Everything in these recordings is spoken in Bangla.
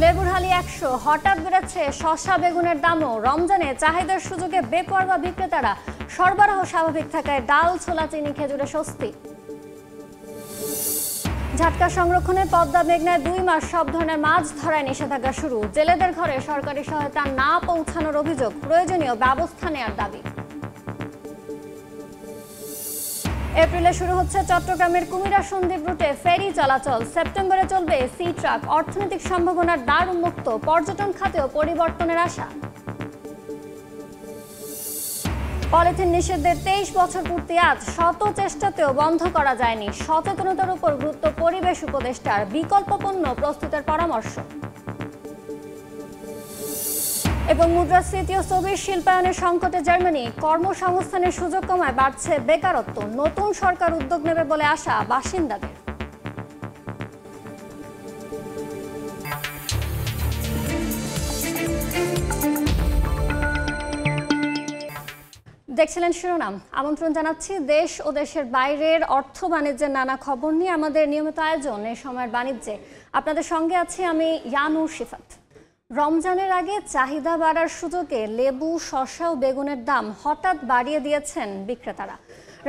লেবুর হালি 100, হঠাৎ বেড়েছে শসা বেগুনের দামও। রমজানে চাহিদার সুযোগে বেপরোয়া বিক্রেতারা। সরবরাহ স্বাভাবিক থাকায় ডাল, ছোলা, চিনি, খেজুরে স্বস্তি। ঝাটকা সংরক্ষণে পদ্মা মেঘনায় 2 মাস সব ধরনের মাছ ধরায় নিষেধাজ্ঞা শুরু। জেলেদের ঘরে সরকারি সহায়তা না পৌঁছানোর অভিযোগ, প্রয়োজনীয় ব্যবস্থা নেওয়ার দাবি। এপ্রিলে শুরু হচ্ছে চট্টগ্রামের কুমিরা সন্দ্বীপ রুটে ফেরি চলাচল। সেপ্টেম্বরে চলবে সি ট্রাক। অর্থনৈতিক সম্ভাবনার দ্বার উন্মুক্ত। পর্যটন খাতেও পরিবর্তনের আশা। পলিথিন নিষেধের 23 বছর পূর্তি আজ। শত চেষ্টাতেও বন্ধ করা যায়নি। সচেতনতার উপর গুরুত্ব পরিবেশ উপদেষ্টার। বিকল্প পণ্য প্রস্তুতের পরামর্শ। এবং মুদ্রাস্ফীতি ও স্থবির শিল্পায়নের সংকটে জার্মানি। কর্মসংস্থানের সুযোগ কমায় বাড়ছে বেকারত্ব। নতুন সরকার উদ্যোগ নেবে বলে আশা বাসিন্দাদের। দেখছিলেন শিরোনাম। আমন্ত্রণ জানাচ্ছি দেশ ও দেশের বাইরের অর্থ বাণিজ্যের নানা খবর নিয়ে আমাদের নিয়মিত আয়োজন এই সময়ের বাণিজ্যে। আপনাদের সঙ্গে আছি আমি ইয়ানুর শিফাত। রমজানের আগে চাহিদা বাড়ার সুযোগে লেবু, শসা ও বেগুনের দাম হঠাৎ বাড়িয়ে দিয়েছেন বিক্রেতারা।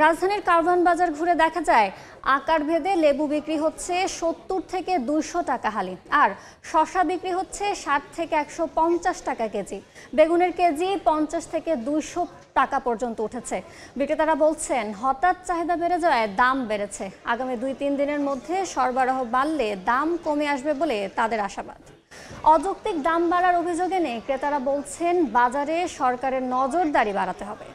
রাজধানীর কারওয়ান বাজার ঘুরে দেখা যায় আকার ভেদে লেবু বিক্রি হচ্ছে 70 থেকে 200 টাকা হালি, আর শসা বিক্রি হচ্ছে 60 থেকে 150 টাকা কেজি। বেগুনের কেজি 50 থেকে 200 টাকা পর্যন্ত উঠেছে। বিক্রেতারা বলছেন হঠাৎ চাহিদা বেড়ে যাওয়ায় দাম বেড়েছে। আগামী 2-3 দিনের মধ্যে সরবরাহ বাড়লে দাম কমে আসবে বলে তাদের আশাবাদ। অযৌক্তিক দাম বাড়ার অভিযোগ এনে ক্রেতারা বলছেন বাজারে সরকারের নজরদারি বাড়াতে হবে।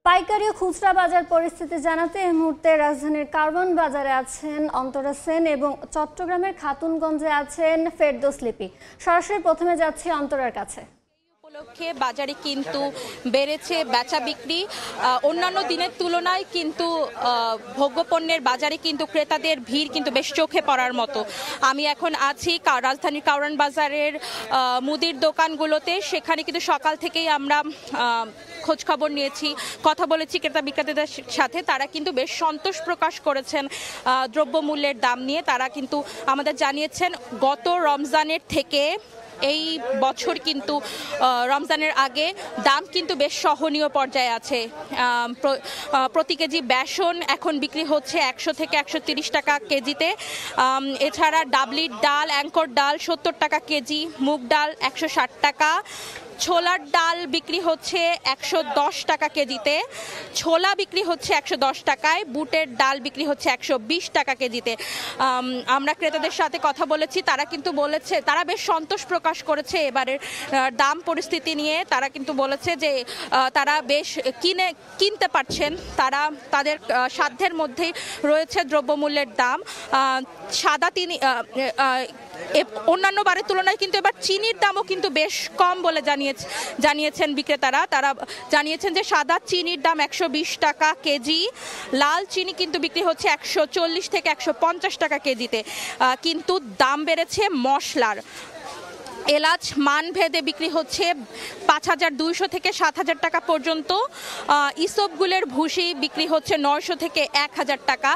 পাইকারি ও খুচরা বাজার পরিস্থিতি জানাতে এই মুহূর্তে রাজধানীর কারওয়ান বাজারে আছেন অন্তরা সেন এবং চট্টগ্রামের খাতুনগঞ্জে আছেন ফেরদৌস লিপি। সরাসরি প্রথমে যাচ্ছি অন্তরার কাছে। উপলক্ষে বাজারে কিন্তু বেড়েছে বেচা বিক্রি। অন্যান্য দিনের তুলনায় কিন্তু ভোগ্যপণ্যের বাজারে কিন্তু ক্রেতাদের ভিড় কিন্তু বেশ চোখে পড়ার মতো। আমি এখন আছি রাজধানীর কারওয়ান বাজারের মুদির দোকানগুলোতে। সেখানে কিন্তু সকাল থেকেই আমরা খোঁজ খবর নিয়েছি, কথা বলেছি ক্রেতা বিক্রেতাদের সাথে। তারা কিন্তু বেশ সন্তোষ প্রকাশ করেছেন দ্রব্যমূল্যের দাম নিয়ে। তারা কিন্তু আমাদের জানিয়েছেন গত রমজানের থেকে এই বছর কিন্তু রমজানের আগে দাম কিন্তু বেশ সহনীয় পর্যায়ে আছে। প্রতি কেজি বেসন এখন বিক্রি হচ্ছে 100 থেকে 130 টাকা কেজিতে। এছাড়া ডাবলির ডাল, অ্যাঙ্কর ডাল 70 টাকা কেজি, মুগ ডাল 160 টাকা, ছোলার ডাল বিক্রি হচ্ছে 110 টাকা কেজিতে, ছোলা বিক্রি হচ্ছে 110 টাকায়, বুটের ডাল বিক্রি হচ্ছে 120 টাকা কেজিতে। আমরা ক্রেতাদের সাথে কথা বলেছি, তারা কিন্তু বলেছে তারা বেশ সন্তোষ প্রকাশ করেছে এবারের দাম পরিস্থিতি নিয়ে। তারা কিন্তু বলেছে যে তারা বেশ কিনতে পারছেন, তারা তাদের সাধ্যের মধ্যেই রয়েছে দ্রব্যমূল্যের দাম। সাদা অন্যান্য বারের তুলনায় কিন্তু এবার চিনির দামও কিন্তু বেশ কম বলে জানিয়েছেন বিক্রেতারা। তারা জানিয়েছেন যে সাদা চিনির দাম 120 টাকা কেজি, লাল চিনি কিন্তু বিক্রি হচ্ছে 140 থেকে 150 টাকা কেজিতে। কিন্তু দাম বেড়েছে মশলার। এলাচ মানভেদে বিক্রি হচ্ছে 5200 থেকে 7000 টাকা পর্যন্ত। ইসবগুলের ভুসি বিক্রি হচ্ছে 900 থেকে 1000 টাকা।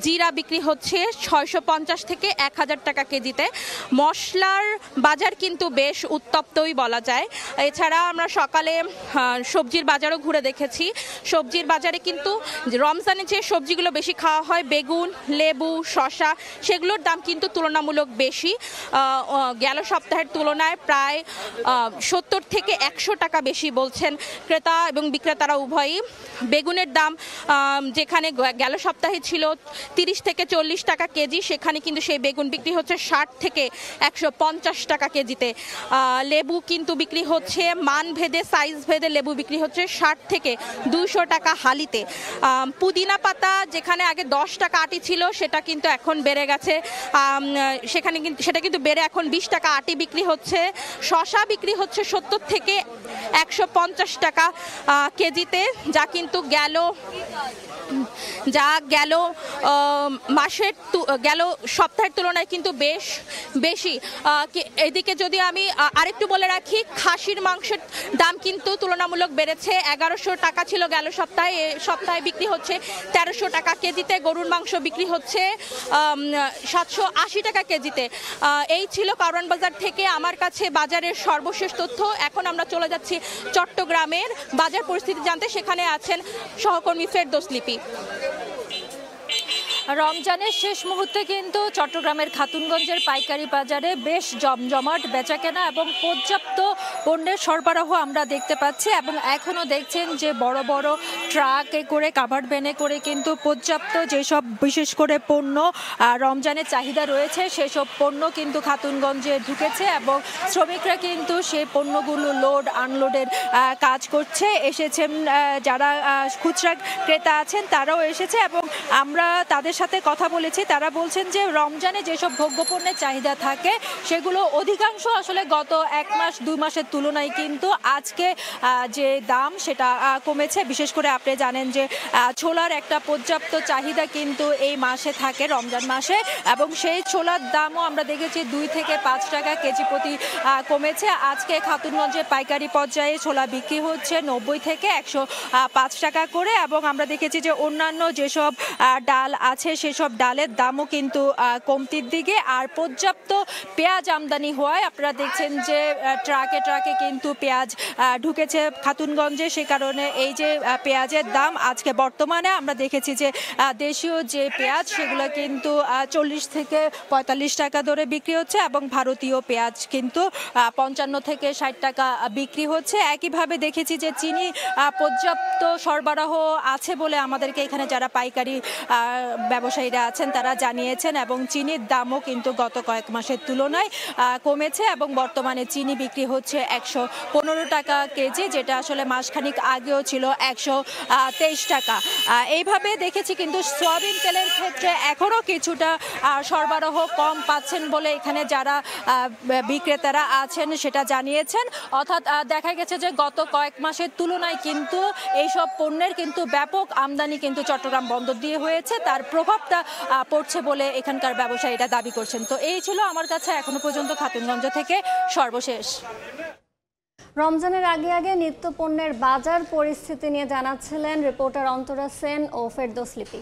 জিরা বিক্রি হচ্ছে 650 থেকে 1000 টাকা কেজিতে। মশলার বাজার কিন্তু বেশ উত্তপ্তই বলা যায়। এছাড়া আমরা সকালে সবজির বাজারও ঘুরে দেখেছি। সবজির বাজারে কিন্তু রমজানে যে সবজিগুলো বেশি খাওয়া হয়, বেগুন, লেবু, শসা, সেগুলোর দাম কিন্তু তুলনামূলক বেশি। গেল সপ্তাহের তুলনায় প্রায় 70 থেকে 100 টাকা বেশি বলছেন ক্রেতা এবং বিক্রেতারা উভয়ই। বেগুনের দাম যেখানে গেল সপ্তাহে ছিল 30 থেকে 40 টাকা কেজি, সেখানে কিন্তু সেই বেগুন বিক্রি হচ্ছে 60 থেকে 150 টাকা কেজিতে। লেবু কিন্তু বিক্রি হচ্ছে মানভেদে, সাইজ ভেদে লেবু বিক্রি হচ্ছে 60 থেকে 200 টাকা হালিতে। পুদিনা পাতা যেখানে আগে 10 টাকা আটি ছিল, সেটা কিন্তু এখন বেড়ে গেছে, সেটা কিন্তু বেড়ে এখন 20 টাকা আটি বিক্রি হচ্ছে। শসা বিক্রি হচ্ছে 70 থেকে 150 টাকা কেজিতে, যা কিন্তু গেল যা গেল গেল সপ্তাহের তুলনায় কিন্তু বেশ বেশি। এদিকে যদি আমি আরেকটু বলে রাখি, খাসির মাংসের দাম কিন্তু তুলনামূলক বেড়েছে। 1100 টাকা ছিল গেল সপ্তাহে, এ সপ্তাহে বিক্রি হচ্ছে 1300 টাকা কেজিতে। গরুর মাংস বিক্রি হচ্ছে 780 টাকা কেজিতে। এই ছিল কারওয়ান বাজার থেকে আমার কাছে বাজারের সর্বশেষ তথ্য। এখন আমরা চলে যাচ্ছি চট্টগ্রামের বাজার পরিস্থিতি জানতে, সেখানে আছেন সহকর্মী ফেরদৌস লিপি। রমজানের শেষ মুহূর্তে কিন্তু চট্টগ্রামের খাতুনগঞ্জের পাইকারি বাজারে বেশ জমজমাট বেচাকেনা এবং পর্যাপ্ত পণ্যের সরবরাহ আমরা দেখতে পাচ্ছি। এবং এখনও দেখছেন যে বড় বড় ট্রাকে করে, কাভার্ড ভ্যানে করে কিন্তু পর্যাপ্ত যেসব বিশেষ করে পণ্য রমজানের চাহিদা রয়েছে সেসব পণ্য কিন্তু খাতুনগঞ্জে ঢুকেছে এবং শ্রমিকরা কিন্তু সেই পণ্যগুলো লোড আনলোডের কাজ করছে। এসেছেন যারা খুচরা ক্রেতা আছেন তারাও এসেছে এবং আমরা তাদের সাথে কথা বলেছি। তারা বলছেন যে রমজানে যেসব ভোগ্যপণ্যের চাহিদা থাকে সেগুলো অধিকাংশ আসলে গত 1 মাস 2 মাসের তুলনায় কিন্তু আজকে যে দাম সেটা কমেছে। বিশেষ করে আপনি জানেন যে ছোলার একটা পর্যাপ্ত চাহিদা কিন্তু এই মাসে থাকে, রমজান মাসে, এবং সেই ছোলার দামও আমরা দেখেছি 2 থেকে 5 টাকা কেজি প্রতি কমেছে। আজকে খাতুনগঞ্জে পাইকারি পর্যায়ে ছোলা বিক্রি হচ্ছে 90 থেকে 105 টাকা করে। এবং আমরা দেখেছি যে অন্যান্য যেসব ডাল আছে সেসব ডালের দামও কিন্তু কমতির দিকে। আর পর্যাপ্ত পেঁয়াজ আমদানি হওয়ায় আপনারা দেখছেন যে ট্রাকে ট্রাকে কিন্তু পেঁয়াজ ঢুকেছে খাতুনগঞ্জে। সে কারণে এই যে পেঁয়াজের দাম আজকে বর্তমানে আমরা দেখেছি যে দেশীয় যে পেঁয়াজ সেগুলো কিন্তু 40 থেকে 45 টাকা দরে বিক্রি হচ্ছে এবং ভারতীয় পেঁয়াজ কিন্তু 55 থেকে 60 টাকা বিক্রি হচ্ছে। একইভাবে দেখেছি যে চিনি পর্যাপ্ত সরবরাহ আছে বলে আমাদেরকে এখানে যারা পাইকারি ব্যবসায়ীরা আছেন তারা জানিয়েছেন এবং চিনির দামও কিন্তু গত কয়েক মাসের তুলনায় কমেছে এবং বর্তমানে চিনি বিক্রি হচ্ছে 115 টাকা কেজি, যেটা আসলে মাসখানিক আগেও ছিল 123 টাকা। এইভাবে দেখেছি কিন্তু সয়াবিন তেলের ক্ষেত্রে এখনও কিছুটা সরবরাহ কম পাচ্ছেন বলে এখানে যারা বিক্রেতারা আছেন সেটা জানিয়েছেন। অর্থাৎ দেখা গেছে যে গত কয়েক মাসের তুলনায় কিন্তু এইসব পণ্যের কিন্তু ব্যাপক আমদানি কিন্তু চট্টগ্রাম বন্দর দিয়ে হয়েছে, তার প্রভাবটা পড়ছে বলে এখানকার ব্যবসায়ীরা দাবি করছেন। তো এই ছিল আমার কাছে এখনো পর্যন্ত খাতুনগঞ্জ থেকে সর্বশেষ। রমজানের আগে আগে নিত্য পণ্যের বাজার পরিস্থিতি নিয়ে জানাচ্ছিলেন রিপোর্টার অন্তরা সেন ও ফেরদৌস লিপি।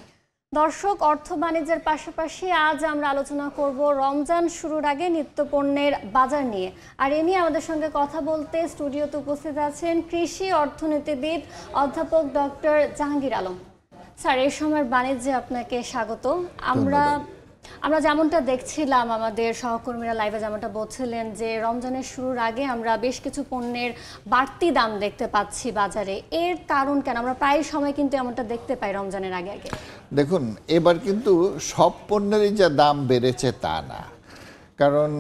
দর্শক, অর্থ বাণিজ্যের পাশাপাশি আজ আমরা আলোচনা করব রমজান শুরুর আগে নিত্য পণ্যের বাজার নিয়ে। আর এ নিয়ে আমাদের সঙ্গে কথা বলতে স্টুডিওতে উপস্থিত আছেন কৃষি অর্থনীতিবিদ অধ্যাপক ডক্টর জাহাঙ্গীর আলম। স্যার, এই সময়ের বাণিজ্যে আপনাকে স্বাগত। আমরা যেমনটা দেখছিলাম, আমাদের সহকর্মীরা লাইভে যেমনটা বলছিলেন যে রমজানের শুরুর আগে আমরা বেশ কিছু পণ্যের বাড়তি দাম দেখতে পাচ্ছি বাজারে। এর কারণ কেন? আমরা প্রায় সময় কিন্তু এমনটা দেখতে পাই রমজানের আগে আগে। দেখুন, এবার কিন্তু সব পণ্যেরই যা দাম বেড়েছে তা না, কারণ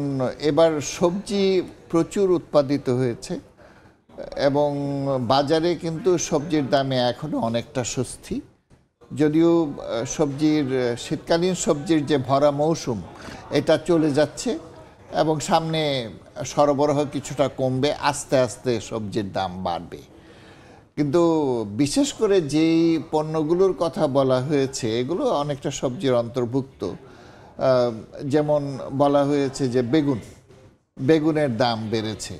এবার সবজি প্রচুর উৎপাদিত হয়েছে এবং বাজারে কিন্তু সবজির দামে এখনো অনেকটা স্বস্তি। যদিও শীতকালীন সবজির যে ভরা মৌসুম এটা চলে যাচ্ছে এবং সামনে সরবরাহ কিছুটা কমবে, আস্তে আস্তে সবজির দাম বাড়বে। কিন্তু বিশেষ করে যেই পণ্যগুলোর কথা বলা হয়েছে এগুলো অনেকটা সবজির অন্তর্ভুক্ত। যেমন বলা হয়েছে যে বেগুনের দাম বেড়েছে,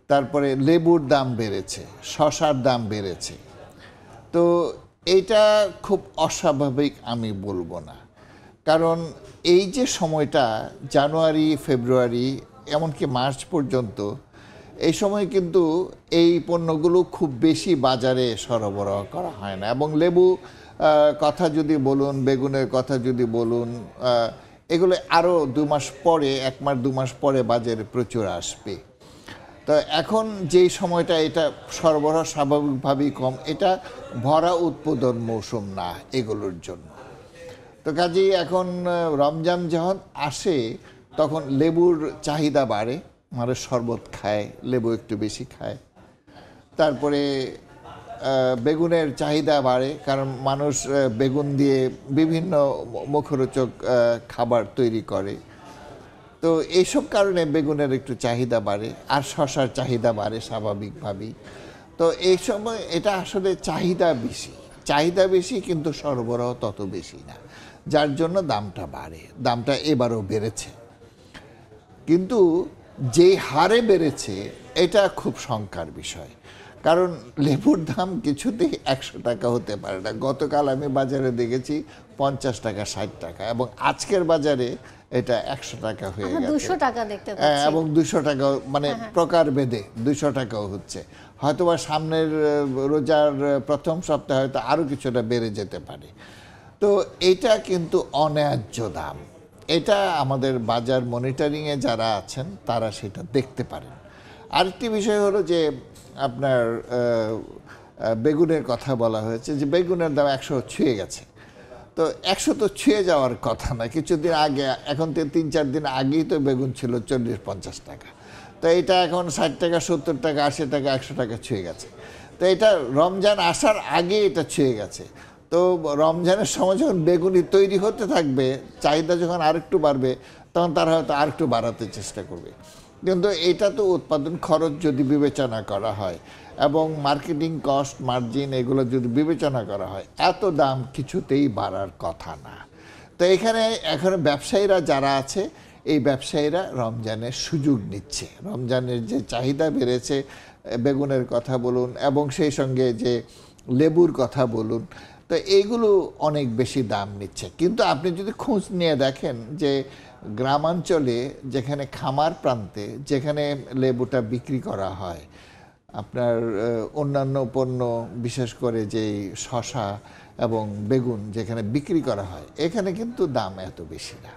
তারপরে লেবুর দাম বেড়েছে, শসার দাম বেড়েছে। তো এইটা খুব অস্বাভাবিক আমি বলবো না, কারণ এই যে সময়টা জানুয়ারি, ফেব্রুয়ারি, এমনকি মার্চ পর্যন্ত, এই সময় কিন্তু এই পণ্যগুলো খুব বেশি বাজারে সরবরাহ করা হয় না। এবং লেবু কথা যদি বলুন, বেগুনের কথা যদি বলুন, এগুলো আরও 2 মাস পরে, 1 মাস 2 মাস পরে বাজারে প্রচুর আসবে। তো এখন যেই সময়টা এটা সরবরাহ স্বাভাবিকভাবেই কম, এটা ভরা উৎপাদন মৌসুম না এগুলোর জন্য। তো কাজেই এখন রমজান যখন আসে তখন লেবুর চাহিদা বাড়ে, মানুষ শরবত খায়, লেবু একটু বেশি খায়। তারপরে বেগুনের চাহিদা বাড়ে, কারণ মানুষ বেগুন দিয়ে বিভিন্ন মুখরোচক খাবার তৈরি করে। তো এইসব কারণে বেগুনের একটু চাহিদা বাড়ে, আর শসার চাহিদা বাড়ে স্বাভাবিকভাবেই। তো এই সময় এটা আসলে চাহিদা বেশি, চাহিদা বেশি কিন্তু সরবরাহ তত বেশি না, যার জন্য দামটা বাড়ে। দামটা এবারও বেড়েছে, কিন্তু যে হারে বেড়েছে এটা খুব শঙ্কার বিষয়। কারণ লেবুর দাম কিছুতেই 100 টাকা হতে পারে না। গতকাল আমি বাজারে দেখেছি 50 টাকা 60 টাকা, এবং আজকের বাজারে এটা 100 টাকা হয়ে গেছে, 200 টাকা দেখতে পাচ্ছি, এবং 200 টাকা মানে প্রকার ভেদে 200 টাকাও হচ্ছে। হয়তোবা সামনের রোজার প্রথম সপ্তাহে হয়তো আরও কিছুটা বেড়ে যেতে পারে। তো এটা কিন্তু অন্যায্য দাম। এটা আমাদের বাজার মনিটরিংয়ে যারা আছেন তারা সেটা দেখতে পারেন। আরেকটি বিষয় হলো যে আপনার বেগুনের কথা বলা হয়েছে, যে বেগুনের দাম 100 ছুঁয়ে গেছে। তো 100 তো ছুঁয়ে যাওয়ার কথা না, কিছুদিন আগে, এখন তো 3-4 দিন আগেই তো বেগুন ছিল 40-50 টাকা। তো এটা এখন 60 টাকা 70 টাকা 80 টাকা 100 টাকা ছুঁয়ে গেছে। তো এটা রমজান আসার আগে এটা ছুঁয়ে গেছে। তো রমজানের সময় যখন বেগুনি তৈরি হতে থাকবে, চাহিদা যখন আরেকটু বাড়বে, তখন তারা হয়তো আরেকটু বাড়াতে চেষ্টা করবে। কিন্তু এটা তো উৎপাদন খরচ যদি বিবেচনা করা হয় এবং মার্কেটিং কস্ট, মার্জিন, এগুলো যদি বিবেচনা করা হয়, এত দাম কিছুতেই বাড়ার কথা না। তো এখানে এখন ব্যবসায়ীরা যারা আছে, এই ব্যবসায়ীরা রমজানের সুযোগ নিচ্ছে। রমজানের যে চাহিদা বেড়েছে, বেগুনের কথা বলুন এবং সেই সঙ্গে যে লেবুর কথা বলুন, তো এইগুলো অনেক বেশি দাম নিচ্ছে। কিন্তু আপনি যদি খোঁজ নিয়ে দেখেন যে গ্রামাঞ্চলে, যেখানে খামার প্রান্তে, যেখানে লেবুটা বিক্রি করা হয়, আপনার অন্যান্য পণ্য বিশেষ করে যেই শসা এবং বেগুন যেখানে বিক্রি করা হয়, এখানে কিন্তু দাম এত বেশি না।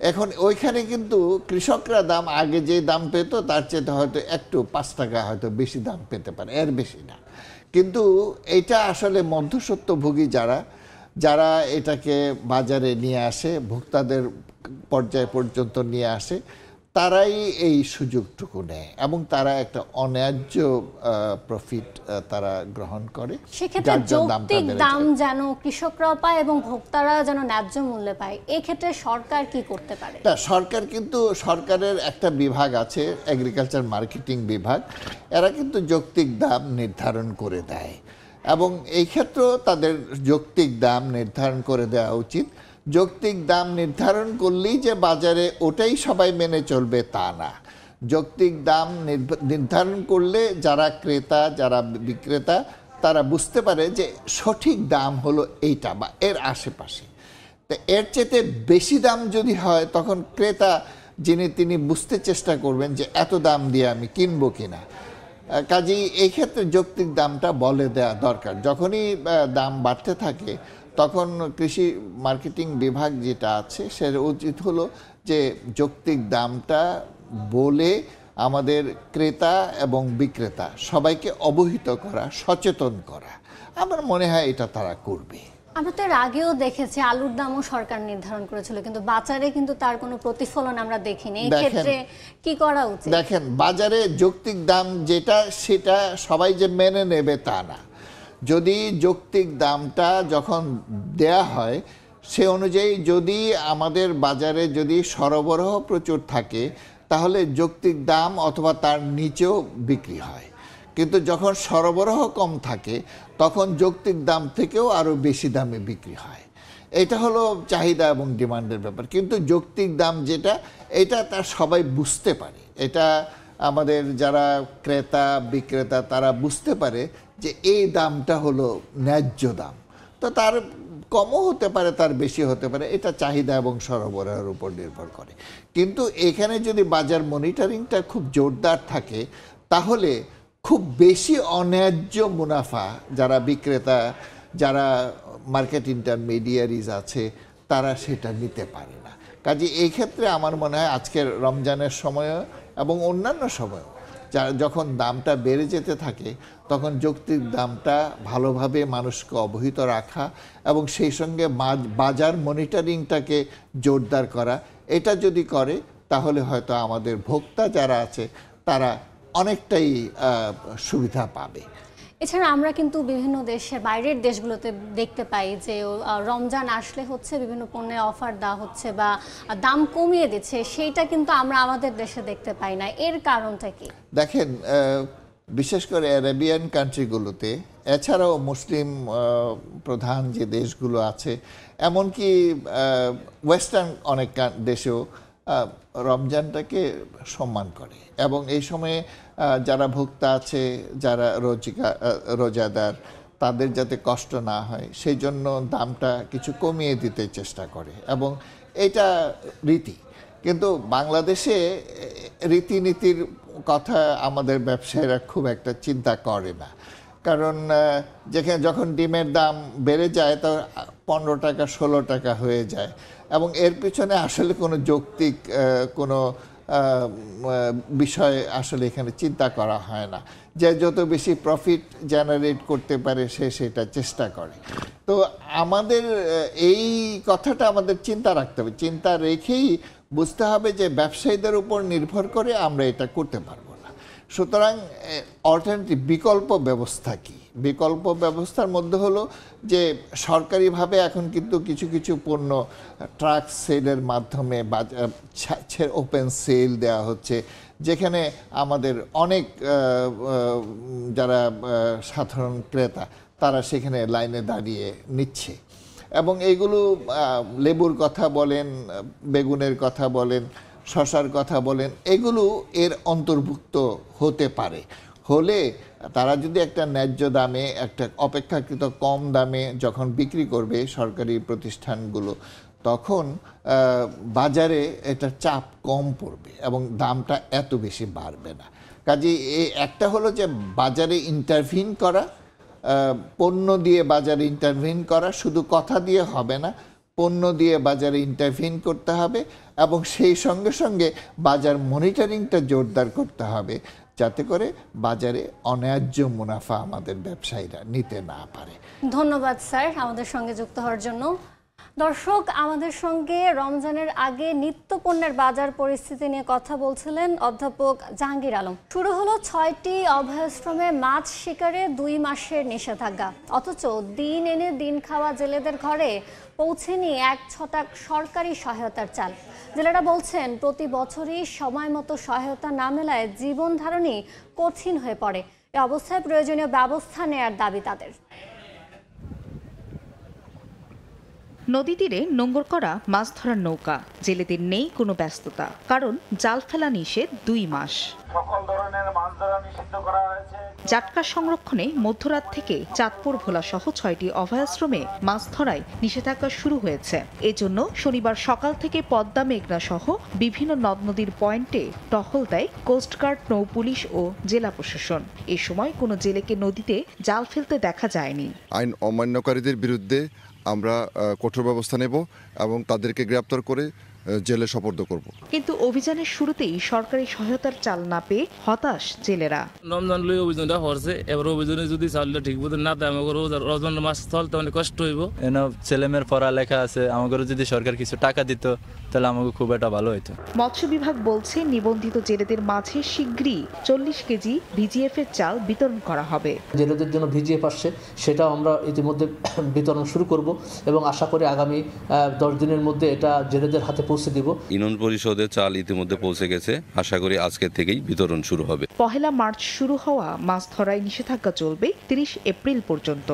এখন ওইখানে কিন্তু কৃষকরা দাম আগে যে দাম পেত তার চেয়ে হয়তো একটু 5 টাকা হয়তো বেশি দাম পেতে পারে, এর বেশি না। কিন্তু এটা আসলে মধ্যস্বত্বভোগী যারা এটাকে বাজারে নিয়ে আসে, ভোক্তাদের পর্যায় পর্যন্ত নিয়ে আসে, তারাই এই সুযোগটুকু নেয় এবং তারা একটা অন্যায্য প্রফিট তারা গ্রহণ করে। সেক্ষেত্রে যৌক্তিক দাম যেন কৃষকরাও পায় এবং ভোক্তারা যেন ন্যায্য মূল্যে পায়, এই ক্ষেত্রে সরকার কি করতে পারে? সরকার কিন্তু, সরকারের একটা বিভাগ আছে, এগ্রিকালচার মার্কেটিং বিভাগ, এরা কিন্তু যৌক্তিক দাম নির্ধারণ করে দেয় এবং এই ক্ষেত্রেও তাদের যৌক্তিক দাম নির্ধারণ করে দেওয়া উচিত। যৌক্তিক দাম নির্ধারণ করলেই যে বাজারে ওটাই সবাই মেনে চলবে তা না। যৌক্তিক দাম নির্ধারণ করলে যারা ক্রেতা, যারা বিক্রেতা, তারা বুঝতে পারে যে সঠিক দাম হলো এইটা বা এর আশেপাশে। তো এর চেয়ে বেশি দাম যদি হয়, তখন ক্রেতা তিনি বুঝতে চেষ্টা করবেন যে এত দাম দিয়ে আমি কিনবো কিনা। কাজেই এই ক্ষেত্রে যৌক্তিক দামটা বলে দেওয়া দরকার। যখনই দাম বাড়তে থাকে, তখন কৃষি মার্কেটিং বিভাগ যেটা আছে, সে উচিত হলো যে যৌক্তিক দামটা বলে আমাদের ক্রেতা এবং বিক্রেতা সবাইকে অবহিত করা, সচেতন করা। আমার মনে হয় এটা তারা করবে। আমরা তো এর আগেও দেখেছি আলুর দামও সরকার নির্ধারণ করেছিল, কিন্তু বাজারে কিন্তু তার কোনো প্রতিফলন আমরা দেখিনি। এই ক্ষেত্রে কি করা উচিত? দেখেন, বাজারে যৌক্তিক দাম যেটা, সেটা সবাই যে মেনে নেবে তা না। যদি যৌক্তিক দামটা যখন দেয়া হয়, সে অনুযায়ী যদি আমাদের বাজারে যদি সরবরাহ প্রচুর থাকে, তাহলে যৌক্তিক দাম অথবা তার নিচেও বিক্রি হয়। কিন্তু যখন সরবরাহ কম থাকে, তখন যৌক্তিক দাম থেকেও আরও বেশি দামে বিক্রি হয়। এটা হলো চাহিদা এবং ডিমান্ডের ব্যাপার। কিন্তু যৌক্তিক দাম যেটা, এটা তার সবাই বুঝতে পারে। এটা আমাদের যারা ক্রেতা বিক্রেতা তারা বুঝতে পারে যে এই দামটা হলো ন্যায্য দাম। তো তার কমও হতে পারে, তার বেশি হতে পারে, এটা চাহিদা এবং সরবরাহের উপর নির্ভর করে। কিন্তু এখানে যদি বাজার মনিটরিংটা খুব জোরদার থাকে, তাহলে খুব বেশি অন্যায্য মুনাফা যারা বিক্রেতা, যারা মার্কেট ইন্টারমিডিয়ারিজ আছে, তারা সেটা নিতে পারে না। কাজে এই ক্ষেত্রে আমার মনে হয় আজকের রমজানের সময় এবং অন্যান্য সময় যখন দামটা বেড়ে যেতে থাকে, তখন যৌক্তিক দামটা ভালোভাবে মানুষকে অবহিত রাখা এবং সেই সঙ্গে বাজার মনিটরিংটাকে জোরদার করা, এটা যদি করে, তাহলে হয়তো আমাদের ভোক্তা যারা আছে তারা অনেকটাই সুবিধা পাবে। এছাড়া আমরা কিন্তু বিভিন্ন দেশের, বাইরের দেশগুলোতে দেখতে পাই যে রমজান আসলে হচ্ছে বিভিন্ন পণ্যে অফার দেওয়া হচ্ছে বা দাম কমিয়ে দিচ্ছে, সেইটা কিন্তু আমরা আমাদের দেশে দেখতে পাই না। এর কারণটা কি? দেখেন, বিশেষ করে অ্যারাবিয়ান কান্ট্রিগুলোতে, এছাড়াও মুসলিম প্রধান যে দেশগুলো আছে, এমনকি ওয়েস্টার্ন অনেক দেশেও রমজানটাকে সম্মান করে এবং এই সময়ে যারা ভোক্তা আছে, যারা রোজাদার, তাদের যাতে কষ্ট না হয় সেই জন্য দামটা কিছু কমিয়ে দিতে চেষ্টা করে এবং এটা রীতি। কিন্তু বাংলাদেশে রীতিনীতির কথা আমাদের ব্যবসায়ীরা খুব একটা চিন্তা করে না, কারণ যেখানে যখন ডিমের দাম বেড়ে যায় তো 15 টাকা 16 টাকা হয়ে যায় এবং এর পিছনে আসলে কোনো যৌক্তিক কোনো বিষয় আসলে এখানে চিন্তা করা হয় না। যে যত বেশি প্রফিট জেনারেট করতে পারে সে সেটা চেষ্টা করে। তো আমাদের এই কথাটা আমাদের চিন্তা রাখতে হবে, চিন্তা রেখেই বুঝতে হবে যে ব্যবসায়ীদের উপর নির্ভর করে আমরা এটা করতে পারবো না। সুতরাং অল্টারনেটিভ বিকল্প ব্যবস্থা কি? বিকল্প ব্যবস্থার মধ্যে হলো যে সরকারিভাবে এখন কিন্তু কিছু কিছু পণ্য ট্রাক সেলের মাধ্যমে ওপেন সেল দেওয়া হচ্ছে, যেখানে আমাদের অনেক যারা সাধারণ ক্রেতা তারা সেখানে লাইনে দাঁড়িয়ে নিচ্ছে এবং এইগুলো লেবুর কথা বলেন, বেগুনের কথা বলেন, শসার কথা বলেন, এগুলো এর অন্তর্ভুক্ত হতে পারে। হলে তারা যদি একটা ন্যায্য দামে, একটা অপেক্ষাকৃত কম দামে যখন বিক্রি করবে সরকারি প্রতিষ্ঠানগুলো, তখন বাজারে এটার চাপ কম পড়বে এবং দামটা এত বেশি বাড়বে না। কাজেই একটা হলো যে বাজারে ইন্টারভিন করা, পণ্য দিয়ে বাজারে ইন্টারভিন করা, শুধু কথা দিয়ে হবে না, পণ্য দিয়ে বাজারে ইন্টারভিন করতে হবে এবং সেই সঙ্গে সঙ্গে বাজার মনিটরিংটা জোরদার করতে হবে, যাতে করে বাজারে অন্যায্য মুনাফা আমাদের ব্যবসায়ীরা নিতে না পারে। ধন্যবাদ স্যার আমাদের সঙ্গে যুক্ত হওয়ার জন্য। দর্শক, আমাদের সঙ্গে রমজানের আগে নিত্য পণ্যের বাজার পরিস্থিতি নিয়ে কথা বলছিলেন অধ্যাপক জাহাঙ্গীর আলম। শুরু হলো 6টি অভয়াশ্রমে মাছ শিকারে 2 মাসের নিষেধাজ্ঞা, অথচ দিন এনে দিন খাওয়া জেলেদের ঘরে পৌঁছেনি 1 ছটাক সরকারি সহায়তার চাল। জেলেরা বলছেন প্রতি বছরই সময় মতো সহায়তা না মেলায় জীবন ধারণই কঠিন হয়ে পড়ে। এ অবস্থায় প্রয়োজনীয় ব্যবস্থা নেয়ার দাবি তাদের। নদী তীরে নোঙর করা মাছ ধরার নৌকা, জেলেদের নেই কোনো ব্যস্ততা, কারণ জাল ফেলা নিষেধ 2 মাস। সকল ধরনের মাছ ধরা নিষিদ্ধ করা হয়েছে। জাটকা সংরক্ষণে মধ্যরাত থেকে চাঁদপুর ভোলা সহ 6টি অভয়াশ্রমে মাছ ধরায় নিষেধাজ্ঞা শুরু হয়েছে। এজন্য শনিবার সকাল থেকে পদ্মা, মেঘনা সহ বিভিন্ন নদ নদীর পয়েন্টে টহল দেয় কোস্টগার্ড, নৌপুলিশ ও জেলা প্রশাসন। এ সময় কোনো জেলেকে নদীতে জাল ফেলতে দেখা যায়নি। আইন অমান্যকারীদের বিরুদ্ধে আমরা কঠোর ব্যবস্থা নেব এবং তাদেরকে গ্রেপ্তার করে জেলে সোপর্দ করব। কিন্তু অভিযানের শুরুতেই সরকারি সহায়তার চাল না পেয়ে হতাশ জেলেরা। রমজান লই অভিযানটা হচ্ছে, এবার অভিযানে যদি চালটা ঠিক মতো না দেয় আমাকে রমজান মাস চলতে অনেক কষ্ট হইব। এনে ছেলেমেয়ের পড়ালেখা আছে, আমাকে যদি সরকার কিছু টাকা দিত তাহলে আমাকে খুব একটা ভালো হইতো। মৎস্য বিভাগ বলছে নিবন্ধিত জেলেদের মাঝে শীঘ্রই 40 কেজি ভিজিএফ এর চাল বিতরণ করা হবে। জেলেদের জন্য ভিজিএফ আসছে, সেটা আমরা ইতিমধ্যে বিতরণ শুরু করব এবং আশা করি আগামী 10 দিনের মধ্যে এটা জেলেদের হাতে পৌঁছে দিব। ইউনিয়ন পরিষদের চাল ইতিমধ্যে পৌঁছে গেছে, আশা করি আজকে থেকেই বিতরণ শুরু হবে। 1 মার্চ শুরু হওয়া মাছ ধরায় নিষেধাজ্ঞা চলবে 30 এপ্রিল পর্যন্ত।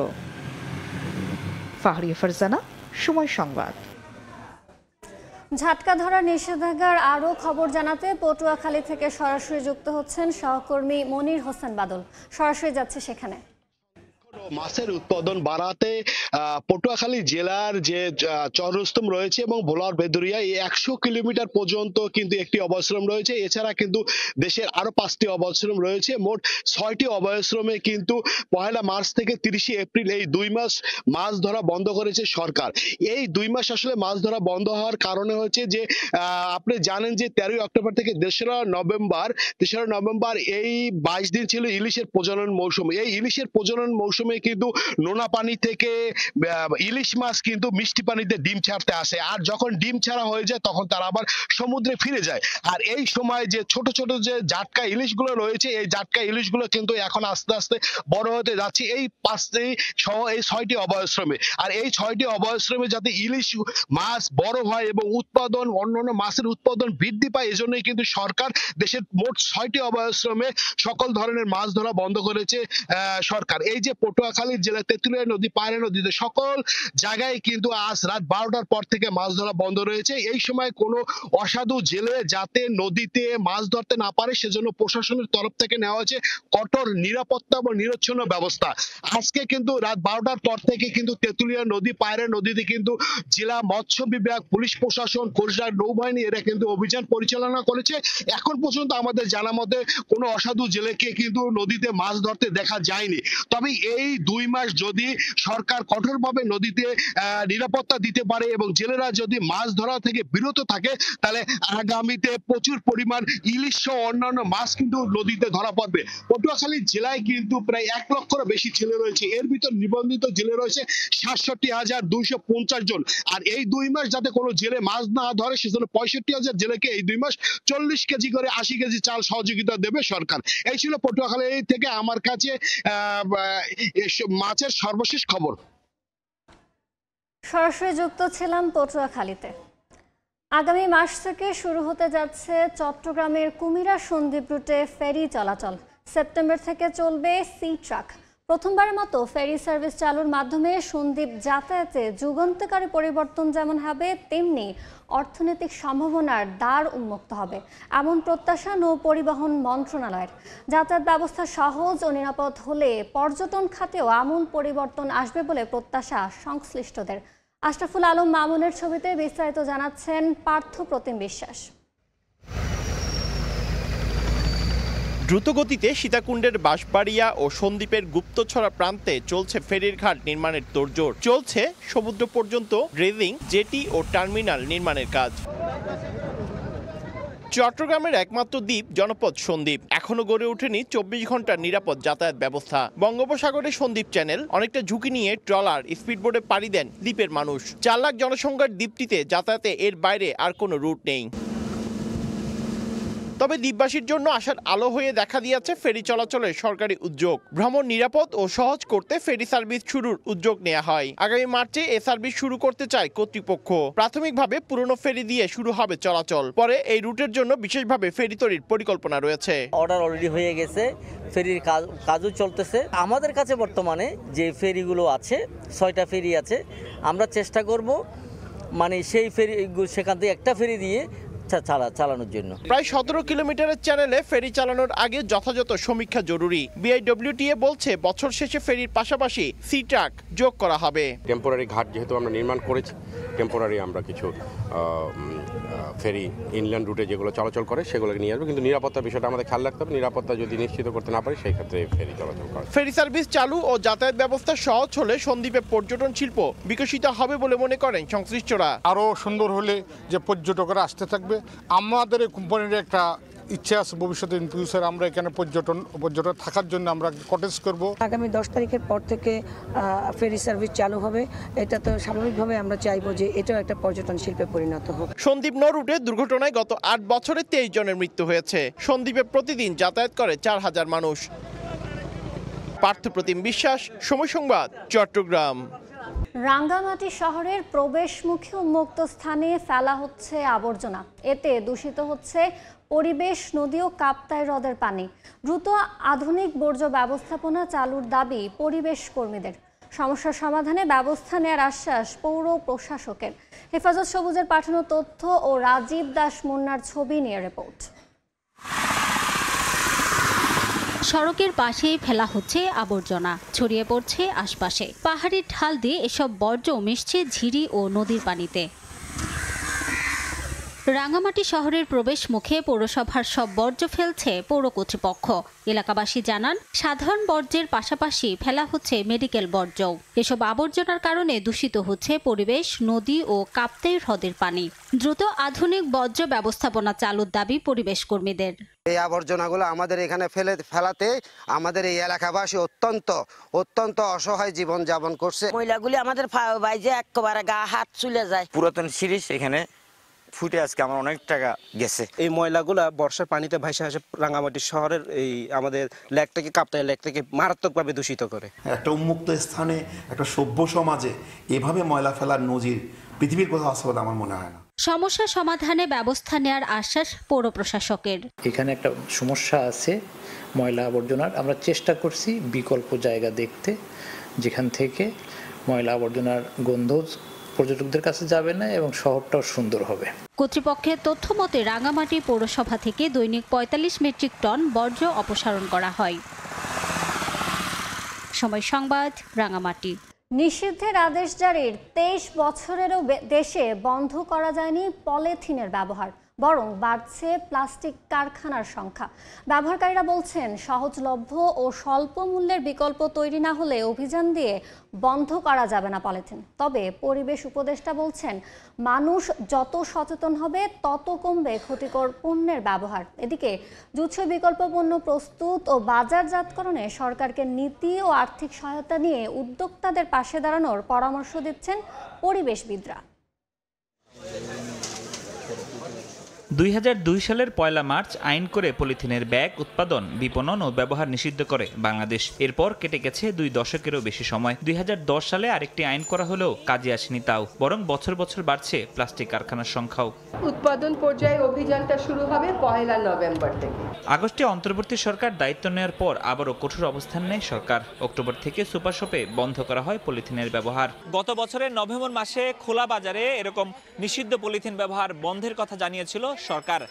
ফাহরিয়া ফারজানা, সময় সংবাদ। ঝাটকা ধরা নিষেধাজ্ঞার আরও খবর জানাতে পটুয়াখালী থেকে সরাসরি যুক্ত হচ্ছেন সহকর্মী মনির হোসেন বাদল। সরাসরি যাচ্ছে সেখানে। মাছের উৎপাদন বাড়াতে পটুয়াখালী জেলার যে চররুস্তম রয়েছে এবং ভোলার বেদুরিয়া, এই 100 কিলোমিটার পর্যন্ত কিন্তু একটি অভয়াশ্রম রয়েছে। এছাড়া কিন্তু দেশের আরো 5টি অভয়াশ্রম রয়েছে। মোট 6টি অভয়াশ্রমে কিন্তু 1 মার্চ থেকে 30 এপ্রিল এই 2 মাস মাছ ধরা বন্ধ করেছে সরকার। এই 2 মাস আসলে মাছ ধরা বন্ধ হওয়ার কারণে হচ্ছে যে আপনি জানেন যে 13 অক্টোবর থেকে 3রা নভেম্বর এই 22 দিন ছিল ইলিশের প্রজনন মৌসুম। এই ইলিশের প্রজনন মৌসুম মৌসুমে কিন্তু নোনা পানি থেকে ইলিশ মাছ কিন্তু মিষ্টি পানিতে ডিম ছাড়তে আসে, আর যখন ডিম ছাড়া হয়ে যায় তখন তারা আবার সমুদ্রে ফিরে যায়। আর এই সময় যে ছোট ছোট যে জাটকা ইলিশগুলো রয়েছে, এই জাটকা ইলিশগুলো কিন্তু এখন আস্তে আস্তে বড় হতে যাচ্ছে এই 6টি অভয়াশ্রমে। আর এই 6টি অভয়াশ্রমে যাতে ইলিশ মাছ বড় হয় এবং উৎপাদন অন্যান্য মাছের উৎপাদন বৃদ্ধি পায়, এজন্যই কিন্তু সরকার দেশের মোট 6টি অভয়াশ্রমে সকল ধরনের মাছ ধরা বন্ধ করেছে সরকার। এই যে পটুয়াখালী জেলা তেঁতুলিয়া নদী, পায়রা নদীতে সকল জায়গায় কিন্তু আজ রাত 12টার পর থেকে মাছ ধরা বন্ধ রয়েছে। এই সময় কোনো অসাধু জেলে যাতে নদীতে মাছ ধরতে না পারে সেজন্য প্রশাসনের তরফ থেকে নেওয়া হয়েছে কঠোর নিরাপত্তা এবং নিরচ্ছন্ন ব্যবস্থা। আজকে কিন্তু রাত 12টার পর থেকে কিন্তু তেঁতুলিয়া নদী, পায়রা নদীতে কিন্তু জেলা মৎস্য বিভাগ, পুলিশ প্রশাসন, কোস্টগার্ড, নৌবাহিনী এরা কিন্তু অভিযান পরিচালনা করেছে। এখন পর্যন্ত আমাদের জানা মতে কোনো অসাধু জেলেকে কিন্তু নদীতে মাছ ধরতে দেখা যায়নি। তবে এই 2 মাস যদি সরকার কঠোরভাবে নদীতে নিরাপত্তা দিতে পারে এবং জেলেরা যদি মাছ ধরা থেকে বিরত থাকে, তাহলে আগামীতে প্রচুর পরিমাণ ইলিশ সহ অন্যান্য মাছ কিন্তু নদীতে ধরা পড়বে। পটুয়াখালী জেলায় কিন্তু প্রায় 1 লক্ষেরও বেশি জেলে রয়েছে, এর ভিতর নিবন্ধিত জেলে রয়েছে ৬৭,২৫০ জন। আর এই 2 মাস যাতে কোনো জেলে মাছ না ধরে সেজন্য ৬৫,০০০ জেলেকে এই 2 মাস 40 কেজি করে 80 কেজি চাল সহযোগিতা দেবে সরকার। এই ছিল পটুয়াখালী থেকে আমার কাছে মাছের সর্বশেষ খবর। সরাসরি যুক্ত ছিলাম পটুয়াখালীতে। আগামী মাস থেকে শুরু হতে যাচ্ছে চট্টগ্রামের কুমিরা সন্দ্বীপ রুটে ফেরি চলাচল। সেপ্টেম্বর থেকে চলবে সি ট্রাক। প্রথমবারের মতো ফেরি সার্ভিস চালুর মাধ্যমে সন্দ্বীপ যাতায়াতে যুগান্তকারী পরিবর্তন যেমন হবে, তেমনি অর্থনৈতিক সম্ভাবনার দ্বার উন্মুক্ত হবে, এমন প্রত্যাশা নৌ পরিবহন মন্ত্রণালয়ের। যাতায়াত ব্যবস্থা সহজ ও নিরাপদ হলে পর্যটন খাতেও আমূল পরিবর্তন আসবে বলে প্রত্যাশা সংশ্লিষ্টদের। আশরাফুল আলম মামুনের ছবিতে বিস্তারিত জানাচ্ছেন পার্থ প্রতিম বিশ্বাস। দ্রুতগতিতে সীতাকুণ্ডের বাঁশবাড়িয়া ও সন্দ্বীপের গুপ্তছড়া প্রান্তে চলছে ফেরির ঘাট নির্মাণের তোড়জোড়। চলছে সমুদ্র পর্যন্ত ড্রেজিং, জেটি ও টার্মিনাল নির্মাণের কাজ। চট্টগ্রামের একমাত্র দ্বীপ জনপদ সন্দ্বীপ। এখনো গড়ে ওঠেনি 24 ঘন্টার নিরাপদ যাতায়াত ব্যবস্থা। বঙ্গোপসাগরে সন্দ্বীপ চ্যানেল, অনেকটা ঝুঁকি নিয়ে ট্রলার, স্পিডবোটে পাড়ি দেন দ্বীপের মানুষ। 4 লাখ জনসংখ্যার দ্বীপটিতে যাতায়াতে এর বাইরে আর কোনো রুট নেই। তবে দ্বীপবাসীর জন্য আশার আলো হয়ে দেখা দিয়েছে ফেরি চলাচলের সরকারি উদ্যোগ। ভ্রমণ নিরাপদ ও সহজ করতে ফেরি সার্ভিস শুরুর উদ্যোগ নেওয়া হয়। আগামী মার্চে এ সার্ভিস শুরু করতে চায় কর্তৃপক্ষ। প্রাথমিকভাবে পুরনো ফেরি দিয়ে শুরু হবে চলাচল, পরে এই রুটের জন্য বিশেষভাবে ফেরি তৈরির পরিকল্পনা রয়েছে। অর্ডার অলরেডি হয়ে গেছে, ফেরির কাজও চলতেছে। আমাদের কাছে বর্তমানে যে ফেরিগুলো আছে, 6টা ফেরি আছে, আমরা চেষ্টা করব মানে সেই ফেরি সেখান থেকে একটা ফেরি দিয়ে চালানোর জন্য। প্রায় 17 কিলোমিটারের চ্যানেলে ফেরি চালানোর আগে যথাযথ সমীক্ষা জরুরি। বিআইডব্লিউটিএ বলছে বছর শেষে ফেরির পাশাপাশি সি ট্রাক যোগ করা হবে। টেম্পোরারি ঘাট যেহেতু আমরা নির্মাণ করেছি, টেম্পোরারি আমরা কিছু ফেরি ইনল্যান্ড রুটে যেগুলো চলাচল করে সেগুলোকে নিয়ে আসবো, কিন্তু নিরাপত্তার বিষয়টা আমাদের খেয়াল রাখতে হবে। নিরাপত্তা যদি নিশ্চিত করতে না পারি সেই ক্ষেত্রে ফেরি চলাচল করে। ফেরি সার্ভিস চালু ও যাতায়াত ব্যবস্থা সহজ হলে সন্দ্বীপে পর্যটন শিল্প বিকশিত হবে বলে মনে করেন সংশ্লিষ্টরা। আরও সুন্দর হলে যে পর্যটকরা আসতে থাকবে। আমাদের এই কোম্পানির একটা ইচ্ছা আছে ভবিষ্যতে ইন ফিউচার আমরা এখানে পর্যটন থাকার জন্য আমরা কটেজ করব। আগামী 10 তারিখের পর থেকে ফেরি সার্ভিস চালু হবে। এটা তো স্বাভাবিকভাবে আমরা চাইবো যে এটাও একটা পর্যটন শিল্পে পরিণত হোক। সন্দ্বীপ নৌ রুটে দুর্ঘটনায় গত 8 বছরে 23 জনের মৃত্যু হয়েছে। সন্দ্বীপে প্রতিদিন যাতায়াত করে 4000 মানুষ। পার্থ প্রতিম বিশ্বাস, সময় সংবাদ, চট্টগ্রাম। রাঙ্গামাটি শহরের প্রবেশমুখী উন্মুক্ত স্থানে ফেলা হচ্ছে আবর্জনা। এতে দূষিত হচ্ছে পরিবেশ, নদী ও কাপ্তাই হ্রদের পানি। দ্রুত আধুনিক বর্জ্য ব্যবস্থাপনা চালুর দাবি পরিবেশ কর্মীদের। সমস্যার সমাধানে ব্যবস্থা নেওয়ার আশ্বাস পৌর প্রশাসকের। হেফাজত সবুজের পাঠানো তথ্য ও রাজীব দাস মুন্নার ছবি নিয়ে রিপোর্ট। সড়কের পাশেই ফেলা হচ্ছে আবর্জনা, ছড়িয়ে পড়ছে আশপাশে। পাহাড়ি ঢাল দিয়ে এসব বর্জ্য মিশছে ঝিরি ও নদীর পানিতে। রাঙামাটি শহরের প্রবেশ মুখে পৌরসভার সব বর্জ্য ফেলছে পৌর কর্তৃপক্ষ। এলাকাবাসী জানান, সাধারণ বর্জ্যের পাশাপাশি ফেলা হচ্ছে মেডিকেল বর্জ্যও। এসব আবর্জনার কারণে দূষিত হচ্ছে পরিবেশ, নদী ও কাপ্তাই হ্রদের পানি। দ্রুত আধুনিক বর্জ্য ব্যবস্থাপনা চালুর দাবি পরিবেশ কর্মীদের। এই আবর্জনাগুলো আমাদের এখানে ফেলাতে আমাদের এই এলাকাবাসী অত্যন্ত অসহায় জীবন যাপন করছে। ময়লাগুলি আমাদের বাইজে একেবারে গা হাত চলে যায়। পুরাতন সিরিজ এখানে ফুটে আজকে আমার অনেক টাকা গেছে। এই ময়লাগুলা বর্ষার পানিতে ভাসে আসে রাঙামাটি শহরের এই আমাদের লেকটাকে কাপ্তাই লেকটাকে মারাত্মকভাবে দূষিত করে। একটা উন্মুক্ত স্থানে একটা সভ্য সমাজে এভাবে ময়লা ফেলার নজির পৃথিবীর কোথাও আছে বলে আমার মনে হয় না। সমস্যা সমাধানে ব্যবস্থা নেওয়ার আশ্বাস পৌর প্রশাসকের। এখানে একটা সমস্যা আছে ময়লা আবর্জনার, আমরা চেষ্টা করছি বিকল্প জায়গা দেখতে যেখান থেকে ময়লা আবর্জনার গন্ধ পর্যটকদের কাছে যাবে না এবং শহরটাও সুন্দর হবে। কর্তৃপক্ষের তথ্য মতে রাঙামাটি পৌরসভা থেকে দৈনিক ৪৫ মেট্রিক টন বর্জ্য অপসারণ করা হয়। সময় সংবাদ, রাঙামাটি। নিষিদ্ধের আদেশ জারির ২৩ বছরেরও দেশে বন্ধ করা যায়নি পলিথিনের ব্যবহার, বরং বাড়ছে প্লাস্টিক কারখানার সংখ্যা। ব্যবহারকারীরা বলছেন, সহজলভ্য ও স্বল্প মূল্যের বিকল্প তৈরি না হলে অভিযান দিয়ে বন্ধ করা যাবে না পলিথিন। তবে পরিবেশ উপদেষ্টা বলছেন, মানুষ যত সচেতন হবে তত কমবে ক্ষতিকর পণ্যের ব্যবহার। এদিকে জুৎসই বিকল্প পণ্য প্রস্তুত ও বাজারজাতকরণে সরকারকে নীতি ও আর্থিক সহায়তা নিয়ে উদ্যোক্তাদের পাশে দাঁড়ানোর পরামর্শ দিচ্ছেন পরিবেশবিদরা। ২০০২ সালের ১লা মার্চ আইন করে পলিথিনের ব্যাগ উৎপাদন, বিপণন ও ব্যবহার নিষিদ্ধ করে বাংলাদেশ। এরপর কেটে গেছে ২ দশকেরও বেশি সময়। ২০১০ সালে আরেকটি আইন করা হলেও কাজে আসেনি তাও, বরং বছর বছর বাড়ছে প্লাস্টিক কারখানার সংখ্যাও। উৎপাদন পর্যায়ে অভিযানটা শুরু হবে ১লা নভেম্বর থেকে। আগস্টে অন্তর্বর্তী সরকার দায়িত্ব নেওয়ার পর আবারও কঠোর অবস্থান নেয় সরকার। অক্টোবর থেকে সুপার শপে বন্ধ করা হয় পলিথিনের ব্যবহার। গত বছরের নভেম্বর মাসে খোলা বাজারে এরকম নিষিদ্ধ পলিথিন ব্যবহার বন্ধের কথা জানিয়েছিল সরকার।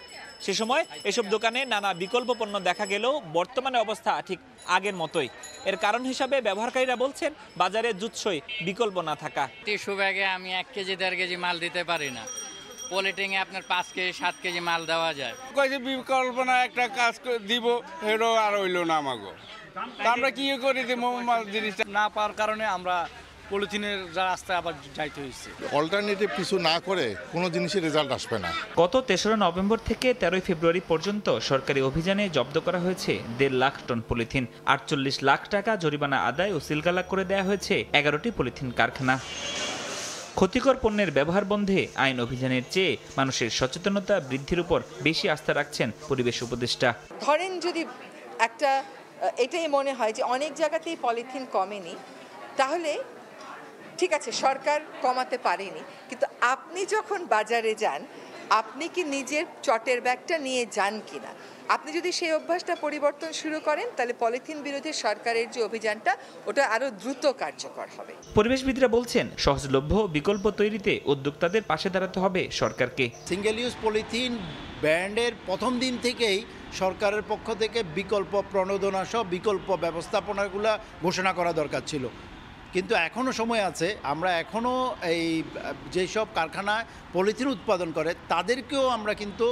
সে সময় এসব দোকানে নানা বিকল্প পণ্য দেখা গেলেও বর্তমানে অবস্থা ঠিক আগের মতোই। এর কারণ হিসাবে ব্যবহারকারীরা বলছেন, বাজারে জুৎসই বিকল্প না থাকা। টিস্যু ব্যাগে আমি 1 কেজি 1.5 কেজি মাল দিতে পারি না, পলিথিনে আপনার 5 কেজি 7 কেজি মাল দেওয়া যায়। কয়েছে বিকল্প না একটা কাজ দিব, হেরো আর হইল না আমাগো। আমরা কি করি যে জিনিসটা না পাওয়ার কারণে আমরা পলিথিনের রাস্তায় আবার যাইতে হয়েছে। অল্টারনেটিভ কিছু না করে কোনো জিনিসের রেজাল্ট আসবে না। গত ৩রা নভেম্বর থেকে ১৩ই ফেব্রুয়ারি পর্যন্ত সরকারি অভিযানে জব্দ করা হয়েছে ১.৫ লাখ টন পলিথিন। ৪৮ লাখ টাকা জরিমানা আদায় ও সিলগালা করে দেওয়া হয়েছে ১১টি পলিথিন কারখানা। ক্ষতিকর পণ্যের ব্যবহার বন্ধে আইন অভিযানের চেয়ে মানুষের সচেতনতা বৃদ্ধির উপর বেশি আস্থা রাখছেন পরিবেশ উপদেষ্টা। ধরেন যদি এটাই মনে হয় যে অনেক জায়গাতেই পলিথিন কমেনি, তাহলে ঠিক আছে, সরকার কমাতে পারেনি, কিন্তু আপনি যখন বাজারে যান, আপনি কি নিজের চটের ব্যাগটা নিয়ে যান কিনা? আপনি যদি সেই অভ্যাসটা পরিবর্তন শুরু করেন, তাহলে পলিথিন বিরোধী সরকারের যে অভিযানটা, ওটা আরো দ্রুত কার্যকর হবে। পরিবেশবিদরা বলছেন, সহজলভ্য বিকল্প তৈরিতে উদ্যোক্তাদের পাশে দাঁড়াতে হবে সরকারকে। সিঙ্গেল ইউজ পলিথিন ব্যান্ডের প্রথম দিন থেকেই সরকারের পক্ষ থেকে বিকল্প প্রণোদনা সহ বিকল্প ব্যবস্থাপনাগুলো ঘোষণা করা দরকার ছিল, কিন্তু এখনও সময় আছে। আমরা এখনও এই যেসব কারখানায় পলিথিন উৎপাদন করে তাদেরকেও আমরা কিন্তু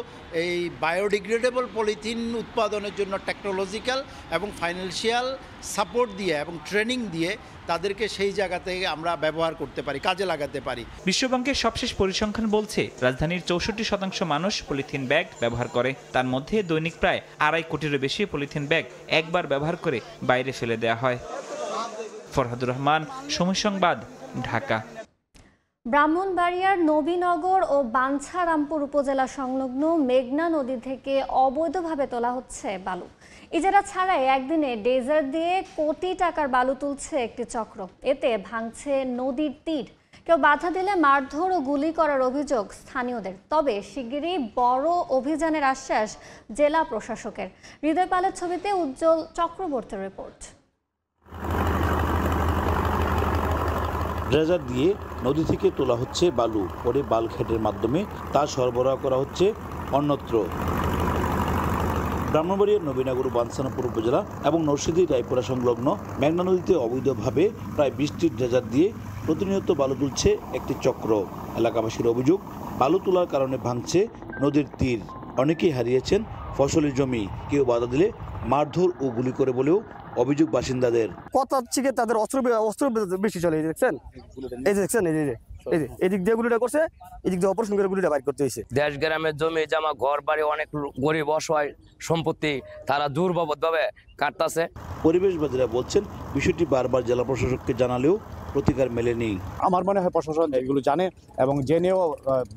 এই বায়োডিগ্রেডেবল পলিথিন উৎপাদনের জন্য টেকনোলজিক্যাল এবং ফাইন্যান্সিয়াল সাপোর্ট দিয়ে এবং ট্রেনিং দিয়ে তাদেরকে সেই জায়গা থেকে আমরা ব্যবহার করতে পারি, কাজে লাগাতে পারি। বিশ্বব্যাংকের সবশেষ পরিসংখ্যান বলছে, রাজধানীর 64% মানুষ পলিথিন ব্যাগ ব্যবহার করে। তার মধ্যে দৈনিক প্রায় 2.5 কোটিরও বেশি পলিথিন ব্যাগ একবার ব্যবহার করে বাইরে ফেলে দেওয়া হয়। ফরহাদুর রহমান, সময় সংবাদ, ঢাকা। ব্রাহ্মণবাড়িয়ার নবীনগর ও বাঞ্ছারামপুর উপজেলা সংলগ্ন মেঘনা নদী থেকে অবৈধভাবে তোলা হচ্ছে বালু। ইজারা ছাড়াই একদিনে ডেজার দিয়ে কোটি টাকার বালু তুলছে একটি চক্র। এতে ভাঙছে নদীর তীর। কেউ বাধা দিলে মারধর ও গুলি করার অভিযোগ স্থানীয়দের। তবে শিগগিরই বড় অভিযানের আশ্বাস জেলা প্রশাসকের। হৃদয় পালের ছবিতে উজ্জ্বল চক্রবর্তীর রিপোর্ট। ড্রেজার দিয়ে নদী থেকে তোলা হচ্ছে বালু, পরে বালঘাটের মাধ্যমে তা সরবরাহ করা হচ্ছে অন্যত্র। ব্রাহ্মণবাড়িয়ার নবীনগর বাঞ্ছারামপুর উপজেলা এবং নরসিংদী রায়পুরা সংলগ্ন মেঘনা নদীতে অবৈধভাবে প্রায় 20টি ড্রেজার দিয়ে প্রতিনিয়ত বালু তুলছে একটি চক্র। এলাকাবাসীর অভিযোগ, বালু তোলার কারণে ভাঙছে নদীর তীর। অনেকেই হারিয়েছেন ফসলের জমি, কেউ বাধা দিলে মারধর ও গুলি করে বলেও অভিযোগ বাসিন্দাদের। কথা হচ্ছে তাদের অস্ত্র বেশি চলে, দেখছেন এই যে দেখছেন এদিক দিয়ে গুলিটা করছে, এদিক দিয়ে অপারেশন করে গুলিটা বাইর করতে হয়েছে। দেশ গ্রামের জমি জামা ঘর বাড়ি অনেক গরিব অসহায় সম্পত্তি তারা দুর্বলভাবে কাটতেছে। পরিবেশবাদীরা বলছেন বিষয়টি বারবার জেলা প্রশাসককে জানালেও প্রতিকার মেলেনি। আমার মনে হয় প্রশাসন এগুলো জানে এবং জেনেও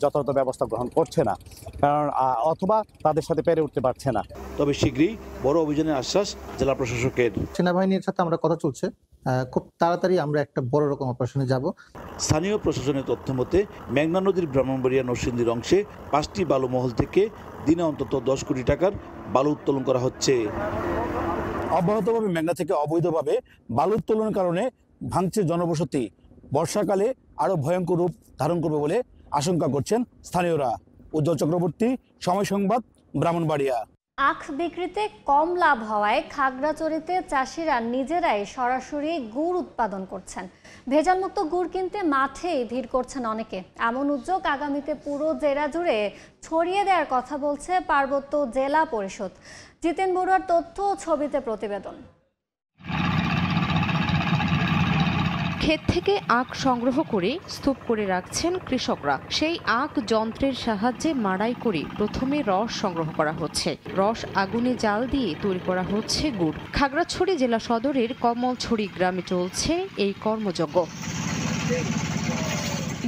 যথাযথ ব্যবস্থা গ্রহণ করছে না, কারণ অথবা তাদের সাথে পেরে উঠতে পারছে না। তবে শীঘ্রই বড় অভিযানের আশ্বাস জেলা প্রশাসকের। সেনাবাহিনীর সাথে আমরা কথা চলছে, খুব তাড়াতাড়ি আমরা একটা বড় রকম অপারেশনে যাব। স্থানীয় প্রশাসনের তথ্য মতে মেঘনা নদীর ব্রাহ্মণবাড়িয়া নরসিংদীর অংশে 5টি বালুমহল থেকে দিনে অন্তত 10 কোটি টাকার বালু উত্তোলন করা হচ্ছে। অব্যাহতভাবে মেঘনা থেকে অবৈধভাবে বালু উত্তোলনের কারণে ভাঙছে জনবসতি। বর্ষাকালে আরো ভয়ঙ্কর রূপ ধারণ করবে বলে আশঙ্কা করছেন স্থানীয়রা। উজ্জ্বল চক্রবর্তী, সময় সংবাদ, ব্রাহ্মণবাড়িয়া। আখ বিক্রিতে কম লাভ হওয়ায় খাগড়াছড়িতে চাষিরা নিজেরাই সরাসরি গুড় উৎপাদন করছেন। ভেজালমুক্ত গুড় কিনতে মাঠেই ভিড় করছেন অনেকে। এমন উদ্যোগ আগামীতে পুরো জেলা জুড়ে ছড়িয়ে দেওয়ার কথা বলছে পার্বত্য জেলা পরিষদ। জিতেন বড়ুয়ার তথ্য ও ছবিতে প্রতিবেদন। ক্ষেত থেকে আখ সংগ্রহ করে স্তূপ করে রাখছেন কৃষকরা। সেই আখ যন্ত্রের সাহায্যে মাড়াই করে প্রথমে রস সংগ্রহ করা হচ্ছে। রস আগুনে জাল দিয়ে তৈরি করা হচ্ছে গুড়। খাগড়াছড়ি জেলা সদরের কমলছড়ি গ্রামে চলছে এই কর্মযজ্ঞ।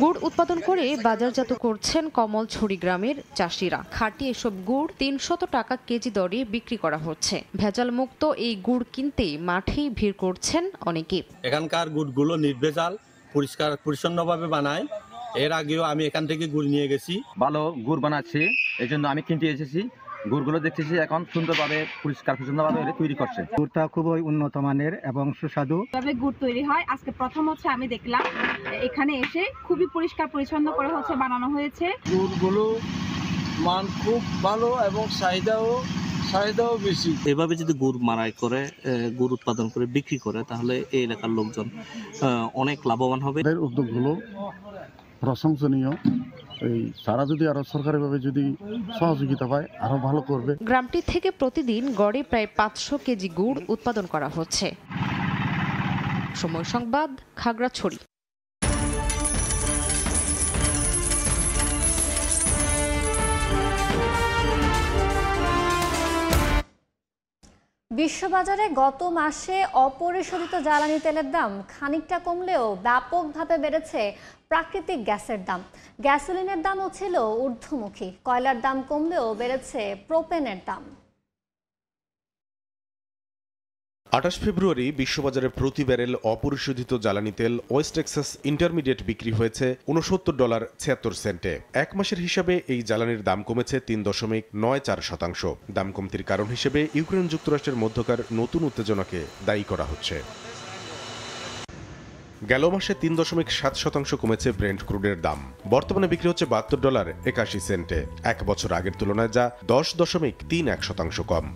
গুড় উৎপাদন করে বাজারজাত করছেন কমলছড়ি গ্রামের চাষিরা। খাঁটি এসব গুড় 300 টাকা কেজি দরে বিক্রি করা হচ্ছে। ভেজাল মুক্ত এই গুড় কিনতে মাঠেই ভিড় করছেন অনেকে। এখানকার গুড়গুলো নির্ভেজাল, পরিষ্কার পরিচ্ছন্নভাবে বানায়। এর আগেও আমি এখান থেকে গুড় নিয়ে গেছি, ভালো গুড় বানাচ্ছে, এই জন্য আমি কিনতে এসেছি। গুড়গুলো দেখতেছি এখন সুন্দরভাবে পরিষ্কার পরিচ্ছন্নভাবে তৈরি করছে। গুড়টা খুবই উন্নত মানের এবং সুস্বাদু। তবে গুড় তৈরি হয় আজকে প্রথম হচ্ছে, আমি দেখলাম এখানে এসে খুবই পরিষ্কার পরিচ্ছন্ন করে হচ্ছে বানানো হয়েছে। গুড়গুলো মান খুব ভালো এবং চাহিদাও বেশি। এভাবে যদি গুড় মাড়াই করে গুড় উৎপাদন করে বিক্রি করে তাহলে এই এলাকার লোকজন অনেক লাভবান হবে। উদ্যোগগুলো প্রশংসনীয়। সারা যদি আরো সরকারিভাবে যদি সহযোগিতা পায় আরো ভালো করবে। গ্রামটি থেকে প্রতিদিন গড়ে প্রায় 500 কেজি গুড় উৎপাদন করা হচ্ছে। সময় সংবাদ, খাগড়াছড়ি। বিশ্ববাজারে গত মাসে অপরিশোধিত জ্বালানি তেলের দাম খানিকটা কমলেও ব্যাপকভাবে বেড়েছে প্রাকৃতিক গ্যাসের দাম। গ্যাসোলিনের দামও ছিল ঊর্ধ্বমুখী। কয়লার দাম কমলেও বেড়েছে প্রোপেনের দাম। 28 ফেব্রুয়ারি বিশ্ববাজারে প্রতি ব্যারেল অপরিশোধিত জ্বালানি তেল ওয়েস্ট টেক্সাস ইন্টারমিডিয়েট বিক্রি হয়েছে $69.76। এক মাসের হিসাবে এই জ্বালানির দাম কমেছে 3.94%। দাম কমতির কারণ হিসেবে ইউক্রেন যুক্তরাষ্ট্রের মধ্যকার নতুন উত্তেজনাকে দায়ী করা হচ্ছে। গেল মাসে 3.7% কমেছে ব্রেন্ট ক্রুডের দাম। বর্তমানে বিক্রি হচ্ছে $72.81। এক বছর আগের তুলনায় যা 10.31% কম।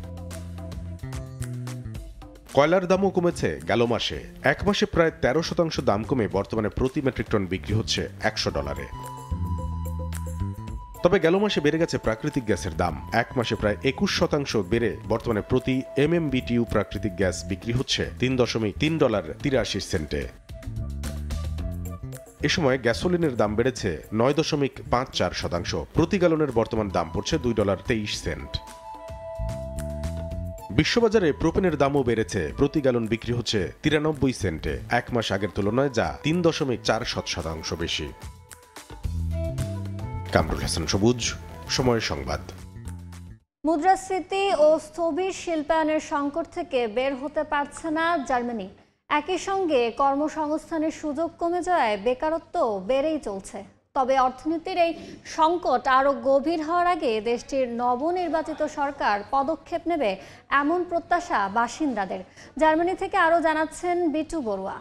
কয়লার দামও কমেছে গেল মাসে। এক মাসে প্রায় 13% দাম কমে বর্তমানে প্রতি মেট্রিক টন বিক্রি হচ্ছে $100। তবে গেল মাসে বেড়ে গেছে প্রাকৃতিক গ্যাসের দাম। এক মাসে প্রায় 21% বেড়ে বর্তমানে প্রতি MMBTU প্রাকৃতিক গ্যাস বিক্রি হচ্ছে $3.83। এ সময় গ্যাসোলিনের দাম বেড়েছে 9.54%। প্রতি গ্যালনের বর্তমান দাম পড়ছে $2.23। বিশ্ববাজারে প্রোপেনের দামও বেড়েছে। প্রতি গ্যালন বিক্রি হচ্ছে 93 সেন্টে। এক মাস আগের তুলনায় যা 3.4% বেশি। কামরুল হাসান সবুজ, সময় সংবাদ। মুদ্রাস্ফীতি ও স্থবির শিল্পায়নের সংকট থেকে বের হতে পারছে না জার্মানি। একই সঙ্গে কর্মসংস্থানের সুযোগ কমে যাওয়ায় বেকারত্ব বেড়েই চলছে। তবে অর্থনীতির এই সংকট আরও গভীর হওয়ার আগে দেশটির নবনির্বাচিত সরকার পদক্ষেপ নেবে এমন প্রত্যাশা বাসিন্দাদের। জার্মানি থেকে আরও জানাচ্ছেন বিটু বড়ুয়া।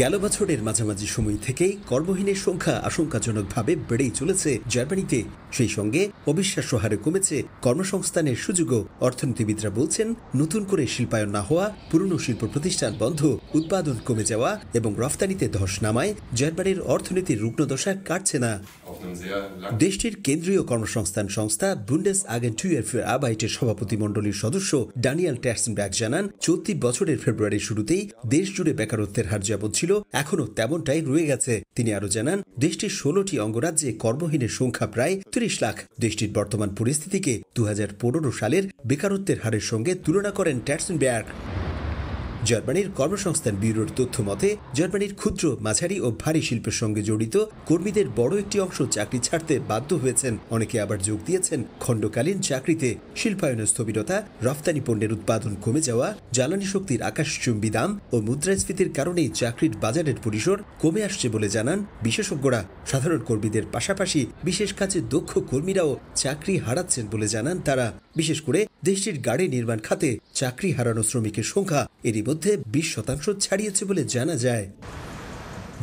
গেল বছরের মাঝামাঝি সময় থেকেই কর্মহীনের সংখ্যা আশঙ্কাজনকভাবে বেড়েই চলেছে জার্মানিতে। সেই সঙ্গে অবিশ্বাস্য হারে কমেছে কর্মসংস্থানের সুযোগও। অর্থনীতিবিদরা বলছেন, নতুন করে শিল্পায়ন না হওয়া, পুরনো শিল্প প্রতিষ্ঠান বন্ধ, উৎপাদন কমে যাওয়া এবং রফতানিতে ধস নামায় জার্মানির অর্থনীতির রুগ্নদশা কাটছে না। দেশটির কেন্দ্রীয় কর্মসংস্থান সংস্থা বুন্ডেসআগেন্টুর ফর আরবাইটের সভাপতিমণ্ডলীর সদস্য ড্যানিয়েল ট্যাক্সেনবার্গ জানান, চলতি বছরের ফেব্রুয়ারির শুরুতেই দেশ জুড়ে বেকারত্বের হার যেমন ছিল এখনো তেমনটাই রয়ে গেছে। তিনি আরো জানান, দেশটির 16টি অঙ্গরাজ্যে কর্মহীনের সংখ্যা প্রায় 30 লাখ। দেশটির বর্তমান পরিস্থিতিকে 2015 সালের বেকারত্বের হারের সঙ্গে তুলনা করেন ট্যাক্সেনবার্গ। জার্মানির কর্মসংস্থান ব্যুরোর তথ্য মতে, জার্মানির ক্ষুদ্র, মাঝারি ও ভারী শিল্পের সঙ্গে জড়িত কর্মীদের বড় একটি অংশ চাকরি ছাড়তে বাধ্য হয়েছেন। অনেকে আবার যোগ দিয়েছেন খণ্ডকালীন চাকরিতে। শিল্পায়নের স্থবিরতা, রফতানি পণ্যের উৎপাদন কমে যাওয়া, জ্বালানি শক্তির আকাশচুম্বী দাম ও মুদ্রাস্ফীতির কারণেই চাকরির বাজারের পরিসর কমে আসছে বলে জানান বিশেষজ্ঞরা। সাধারণ কর্মীদের পাশাপাশি বিশেষ কাজে দক্ষ কর্মীরাও চাকরি হারাচ্ছেন বলে জানান তারা। বিশেষ করে দেশটির গাড়ি নির্মাণ খাতে চাকরি হারানো শ্রমিকের সংখ্যা এরই মধ্যে 20% ছাড়িয়েছে বলে জানা যায়।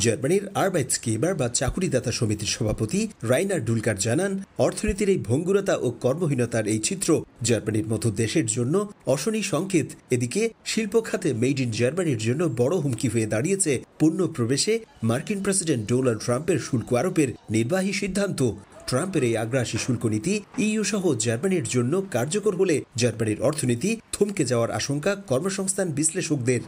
জার্মানির আরবাইটসগেবার বা চাকুরিদাতা সমিতির সভাপতি রাইনার ডুলকার জানান, অর্থনীতির এই ভঙ্গুরতা ও কর্মহীনতার এই চিত্র জার্মানির মতো দেশের জন্য অশনি সংকেত। এদিকে শিল্প খাতে মেড ইন জার্মানির জন্য বড় হুমকি হয়ে দাঁড়িয়েছে পণ্য প্রবেশে মার্কিন প্রেসিডেন্ট ডোনাল্ড ট্রাম্পের শুল্ক আরোপের নির্বাহী সিদ্ধান্ত। ট্রাম্পের এই আগ্রাসী শুল্ক নীতি ইইউ সহ জার্মানির জন্য কার্যকর হলে জার্মানির অর্থনীতি থমকে যাওয়ার আশঙ্কা কর্মসংস্থান বিশ্লেষকদের।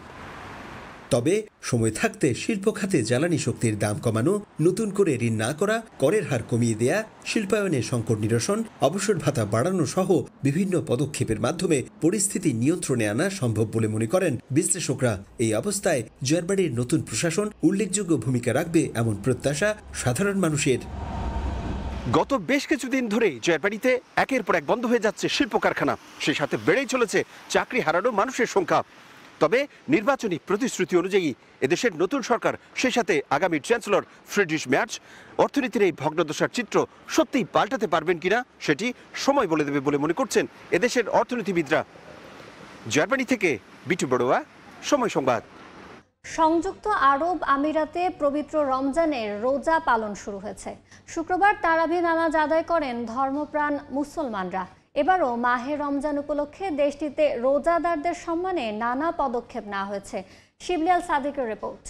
তবে সময় থাকতে শিল্প খাতে জ্বালানি শক্তির দাম কমানো, নতুন করে ঋণ না করা, করের হার কমিয়ে দেয়া, শিল্পায়নে সংকট নিরসন, অবসর ভাতা বাড়ানো সহ বিভিন্ন পদক্ষেপের মাধ্যমে পরিস্থিতি নিয়ন্ত্রণে আনা সম্ভব বলে মনে করেন বিশ্লেষকরা। এই অবস্থায় জার্মানির নতুন প্রশাসন উল্লেখযোগ্য ভূমিকা রাখবে এমন প্রত্যাশা সাধারণ মানুষের। গত বেশ কিছুদিন ধরে জার্মানিতে একের পর এক বন্ধ হয়ে যাচ্ছে শিল্প কারখানা, সেই সাথে বেড়েই চলেছে চাকরি হারানো মানুষের সংখ্যা। তবে নির্বাচনী প্রতিশ্রুতি অনুযায়ী এদেশের নতুন সরকার, সেই সাথে আগামী চ্যান্সেলর ফ্রিডরিশ মের্জ অর্থনীতির এই ভগ্নদশার চিত্র সত্যিই পাল্টাতে পারবেন কিনা সেটি সময় বলে দেবে বলে মনে করছেন এদেশের অর্থনীতিবিদরা। জার্মানি থেকে বিটু বড়ুয়া, সময় সংবাদ। সংযুক্ত আরব আমিরাতে পবিত্র রমজানের রোজা পালন শুরু হয়েছে। শুক্রবার তারাবি নামাজ আদায় করেন ধর্মপ্রাণ মুসলমানরা। এবারও মাহে রমজান উপলক্ষে দেশটিতে রোজাদারদের সম্মানে নানা পদক্ষেপ নেওয়া হয়েছে। শিবলিয়াল সাদিকের রিপোর্ট।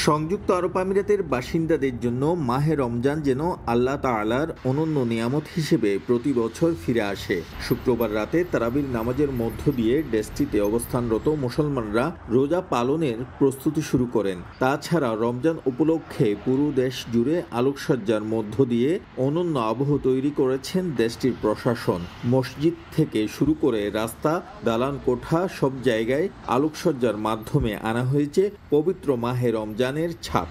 সংযুক্ত আরব আমিরাতের বাসিন্দাদের জন্য মাহে রমজান যেন আল্লাহ তাআলার অনন্য নিয়ামত হিসেবে প্রতি বছর ফিরে আসে। শুক্রবার রাতে তারাবির নামাজের মধ্য দিয়ে দেশটিতে অবস্থানরত মুসলমানরা রোজা পালনের প্রস্তুতি শুরু করেন। তাছাড়া রমজান উপলক্ষে পুরো দেশ জুড়ে আলোকসজ্জার মধ্য দিয়ে অনন্য আবহ তৈরি করেছেন দেশটির প্রশাসন। মসজিদ থেকে শুরু করে রাস্তা, দালান কোঠা সব জায়গায় আলোকসজ্জার মাধ্যমে আনা হয়েছে পবিত্র মাহে রমজানের ছাপ।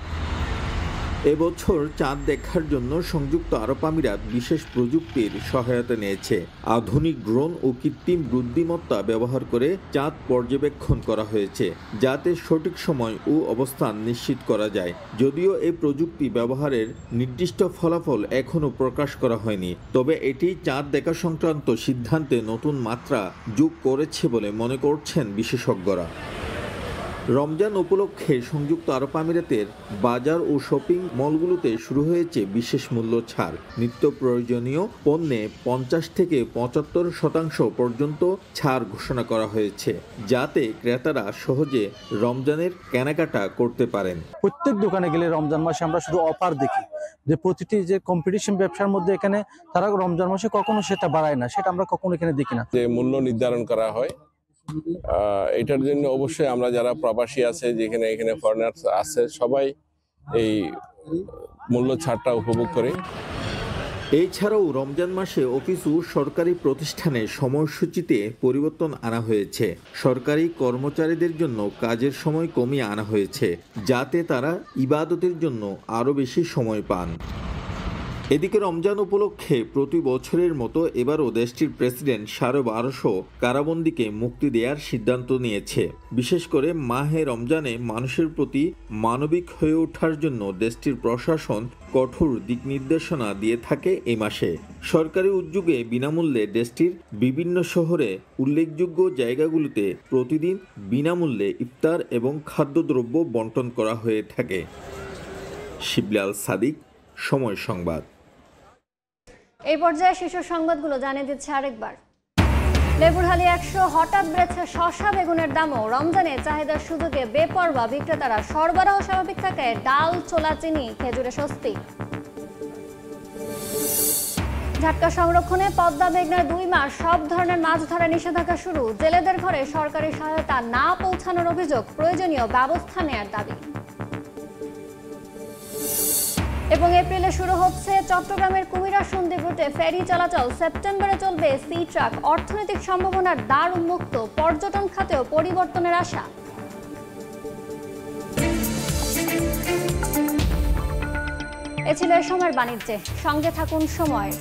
এবছর চাঁদ দেখার জন্য সংযুক্ত আরব আমিরাত বিশেষ প্রযুক্তির সহায়তা নিয়েছে। আধুনিক ড্রোন ও কৃত্রিম বুদ্ধিমত্তা ব্যবহার করে চাঁদ পর্যবেক্ষণ করা হয়েছে, যাতে সঠিক সময় ও অবস্থান নিশ্চিত করা যায়। যদিও এই প্রযুক্তি ব্যবহারের নির্দিষ্ট ফলাফল এখনও প্রকাশ করা হয়নি, তবে এটি চাঁদ দেখা সংক্রান্ত সিদ্ধান্তে নতুন মাত্রা যোগ করেছে বলে মনে করছেন বিশেষজ্ঞরা। রমজান উপলক্ষে সংযুক্ত আরব আমিরাতের বাজার ও শপিং মলগুলোতে শুরু হয়েছে বিশেষ মূল্য ছাড়। নিত্য প্রয়োজনীয় পণ্যে 50 থেকে 75% পর্যন্ত ছাড় ঘোষণা করা হয়েছে, যাতে ক্রেতারা সহজে রমজানের কেনাকাটা করতে পারেন। প্রত্যেক দোকানে গেলে রমজান মাসে আমরা শুধু অফার দেখি, যে প্রতিটি যে কম্পিটিশন ব্যবসার মধ্যে এখানে তারা রমজান মাসে কখনো সেটা বাড়ায় না, সেটা আমরা কখনো এখানে দেখি না। যে মূল্য নির্ধারণ করা হয়, এটার জন্য অবশ্যই আমরা যারা প্রবাসী আছে, যেখানে এখানে ফরেনার্স আছে, সবাই এই মূল্য ছাড়টা উপভোগ করে। এছাড়াও রমজান মাসে অফিস ও সরকারি প্রতিষ্ঠানে সময়সূচিতে পরিবর্তন আনা হয়েছে। সরকারি কর্মচারীদের জন্য কাজের সময় কমিয়ে আনা হয়েছে, যাতে তারা ইবাদতের জন্য আরও বেশি সময় পান। এদিকে রমজান উপলক্ষে প্রতি বছরের মতো এবারও দেশটির প্রেসিডেন্ট 1250 কারাবন্দীকে মুক্তি দেওয়ার সিদ্ধান্ত নিয়েছে। বিশেষ করে মাহে রমজানে মানুষের প্রতি মানবিক হয়ে ওঠার জন্য দেশটির প্রশাসন কঠোর দিক নির্দেশনা দিয়ে থাকে এই মাসে। সরকারি উদ্যোগে বিনামূল্যে দেশটির বিভিন্ন শহরে উল্লেখযোগ্য জায়গাগুলোতে প্রতিদিন বিনামূল্যে ইফতার এবং খাদ্যদ্রব্য বন্টন করা হয়ে থাকে। শিবলাল সাদিক, সময় সংবাদ। এই পর্যায়ে শীর্ষ সংবাদগুলো জানিয়ে দিচ্ছে আরেকবার। লেবুরহালি 100, হঠাৎ বেড়েছে শসা বেগুনের দামও। রমজানে চাহিদার সুযোগে বেপরোয়া বিক্রেতারা। সরবরাহ স্বাভাবিক থাকায় ডাল, ছোলা, চিনি, খেজুরে স্বস্তি। ঝাটকা সংরক্ষণে পদ্মা মেঘনার 2 মাস সব ধরনের মাছ ধরা নিষেধাজ্ঞা শুরু। জেলেদের ঘরে সরকারি সহায়তা না পৌঁছানোর অভিযোগ, প্রয়োজনীয় ব্যবস্থা নেয়ার দাবি। এবং এপ্রিলে শুরু হচ্ছে চট্টগ্রামের কুমিরা সন্দ্বীপ রুটে ফেরি চলাচল। সেপ্টেম্বরে চলবে সি ট্রাক। অর্থনৈতিক সম্ভাবনার দ্বার উন্মুক্ত। পর্যটন খাতেও পরিবর্তনের আশা। এ ছিল এ সময়ের বাণিজ্যে। সঙ্গে থাকুন সময়।